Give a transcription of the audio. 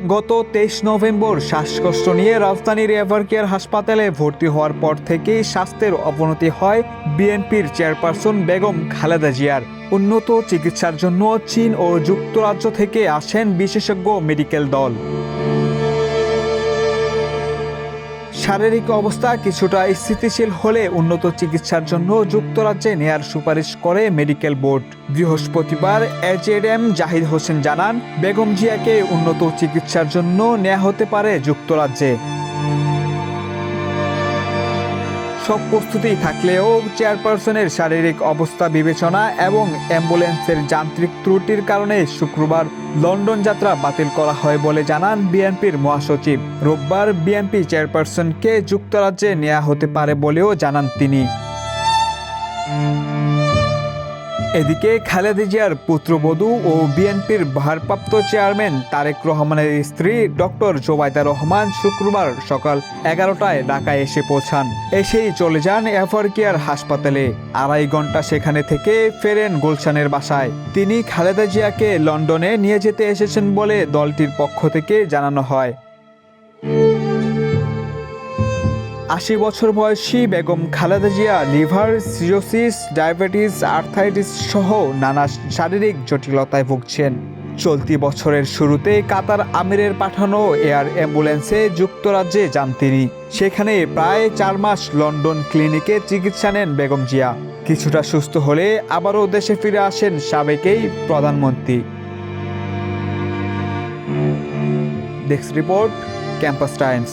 গত 23 নভেম্বর শ্বাসকষ্ট নিয়ে রাজধানীর এভারকেয়ার হাসপাতালে ভর্তি হওয়ার পর থেকেই স্বাস্থ্যের অবনতি হয় বিএনপির চেয়ারপারসন বেগম খালেদা জিয়ার। উন্নত চিকিৎসার জন্য চীন ও যুক্তরাজ্য থেকে আসেন বিশেষজ্ঞ মেডিকেল দল। শারীরিক অবস্থা কিছুটা স্থিতিশীল হলে উন্নত চিকিৎসার জন্য যুক্তরাজ্যে নেয়ার সুপারিশ করে মেডিকেল বোর্ড। বৃহস্পতিবার এজেডএম জাহিদ হোসেন জানান, বেগম জিয়াকে উন্নত চিকিৎসার জন্য নেওয়া হতে পারে যুক্তরাজ্যে। সব প্রস্তুতি থাকলেও চেয়ারপারসনের শারীরিক অবস্থা বিবেচনা এবং অ্যাম্বুলেন্সের যান্ত্রিক ত্রুটির কারণে শুক্রবার লন্ডন যাত্রা বাতিল করা হয় বলে জানান বিএনপির মহাসচিব। রোববার বিএনপি চেয়ারপারসনকে যুক্তরাজ্যে নেওয়া হতে পারে বলেও জানান তিনি। এদিকে খালেদা জিয়ার পুত্রবধূ ও বিএনপির ভারপ্রাপ্ত চেয়ারম্যান তারেক রহমানের স্ত্রী ডক্টর জোবাইদা রহমান শুক্রবার সকাল 11টায় ঢাকায় এসে পৌঁছান। এসেই চলে যান এভারকেয়ার হাসপাতালে। 2.5 ঘন্টা সেখানে থেকে ফেরেন গুলশানের বাসায়। তিনি খালেদা জিয়াকে লন্ডনে নিয়ে যেতে এসেছেন বলে দলটির পক্ষ থেকে জানানো হয়। 80 বছর বয়সী Begum Khaleda Zia liver cirrhosis, diabetes, arthritis সহ নানা শারীরিক জটিলতায় ভুগছেন। চলতি বছরের শুরুতে কাতার আমিরের পাঠানো এয়ার অ্যাম্বুলেন্সে যুক্তরাজ্যে যান তিনি। সেখানে প্রায় 4 মাস লন্ডন ক্লিনিকে চিকিৎসা নেন বেগম জিয়া। কিছুটা সুস্থ হলে আবারও দেশে ফিরে আসেন সাবেক এই প্রধানমন্ত্রী। Desk report, campus Times.